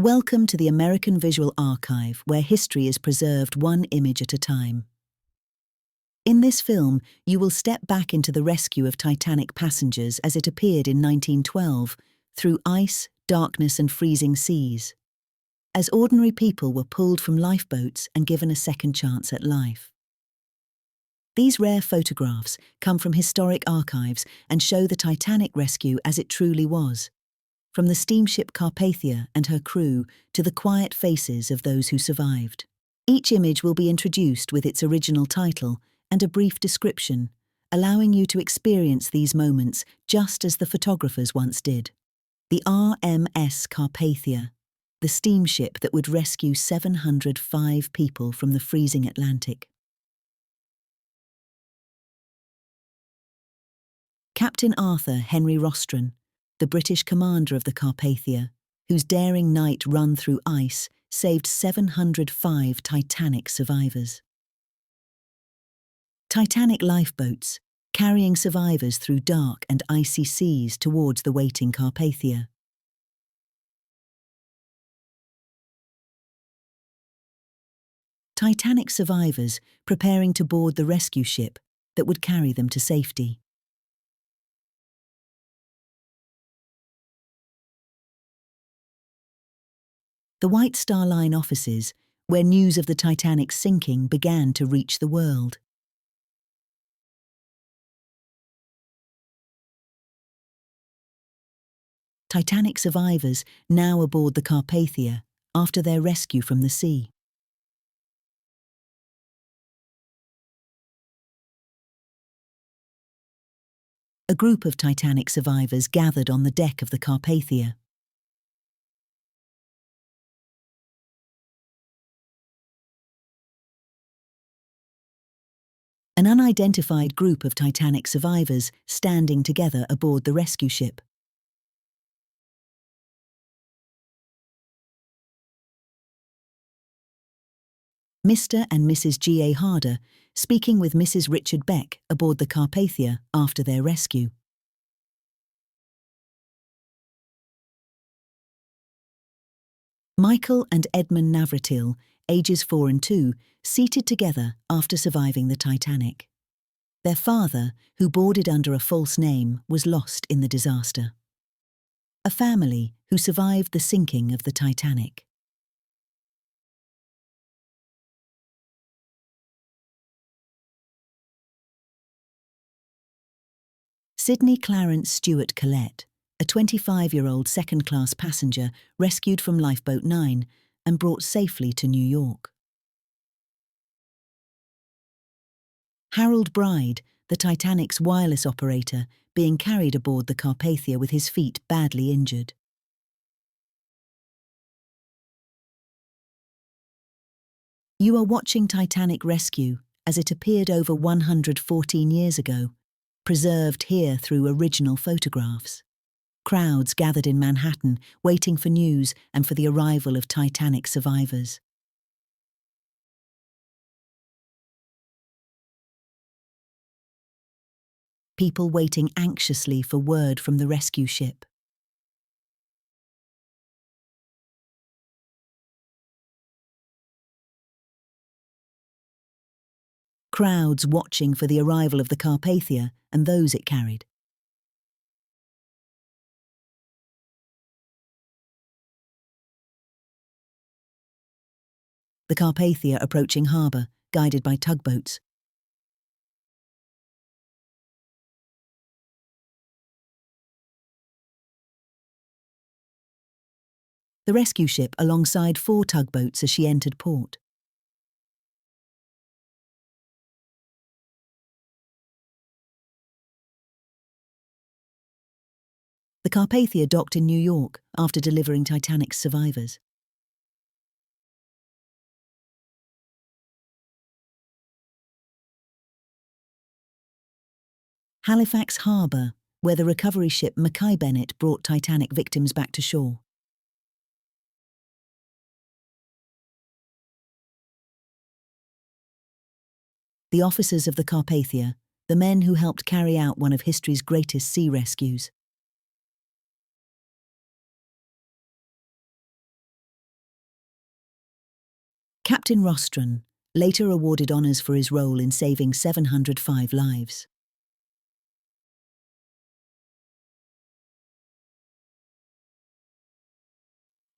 Welcome to the American Visual Archive, where history is preserved one image at a time. In this film, you will step back into the rescue of Titanic passengers as it appeared in 1912, through ice, darkness and freezing seas, as ordinary people were pulled from lifeboats and given a second chance at life. These rare photographs come from historic archives and show the Titanic rescue as it truly was, from the steamship Carpathia and her crew to the quiet faces of those who survived. Each image will be introduced with its original title and a brief description, allowing you to experience these moments just as the photographers once did. The RMS Carpathia, the steamship that would rescue 705 people from the freezing Atlantic. Captain Arthur Henry Rostron, the British commander of the Carpathia, whose daring night run through ice saved 705 Titanic survivors. Titanic lifeboats, carrying survivors through dark and icy seas towards the waiting Carpathia. Titanic survivors preparing to board the rescue ship that would carry them to safety. The White Star Line offices, where news of the Titanic's sinking began to reach the world. Titanic survivors now aboard the Carpathia after their rescue from the sea. A group of Titanic survivors gathered on the deck of the Carpathia. An unidentified group of Titanic survivors standing together aboard the rescue ship. Mr. and Mrs. G.A. Harder speaking with Mrs. Richard Beck aboard the Carpathia after their rescue. Michael and Edmund Navratil, ages 4 and 2, seated together after surviving the Titanic. Their father, who boarded under a false name, was lost in the disaster. A family who survived the sinking of the Titanic. Sidney Clarence Stewart Collette, a 25-year-old second-class passenger rescued from Lifeboat 9 and brought safely to New York. Harold Bride, the Titanic's wireless operator, being carried aboard the Carpathia with his feet badly injured. You are watching Titanic rescue as it appeared over 114 years ago, preserved here through original photographs. Crowds gathered in Manhattan, waiting for news and for the arrival of Titanic survivors. People waiting anxiously for word from the rescue ship. Crowds watching for the arrival of the Carpathia and those it carried. The Carpathia approaching harbour, guided by tugboats. The rescue ship alongside 4 tugboats as she entered port. The Carpathia docked in New York after delivering Titanic's survivors. Halifax Harbour, where the recovery ship Mackay Bennett brought Titanic victims back to shore. The officers of the Carpathia, the men who helped carry out one of history's greatest sea rescues. Captain Rostron, later awarded honours for his role in saving 705 lives.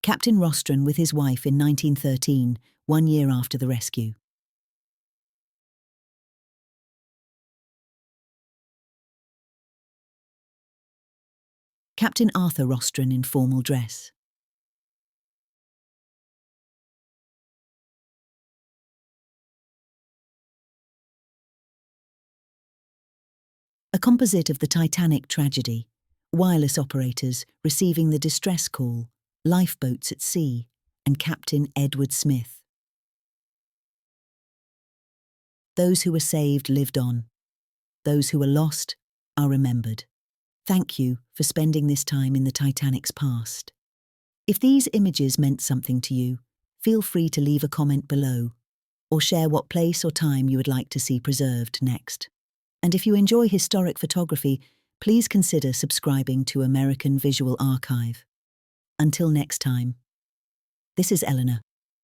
Captain Rostron with his wife in 1913, 1 year after the rescue. Captain Arthur Rostron in formal dress. A composite of the Titanic tragedy, wireless operators receiving the distress call, lifeboats at sea, and Captain Edward Smith. Those who were saved lived on. Those who were lost are remembered. Thank you for spending this time in the Titanic's past. If these images meant something to you, feel free to leave a comment below or share what place or time you would like to see preserved next. And if you enjoy historic photography, please consider subscribing to American Visual Archive. Until next time, this is Eleanor.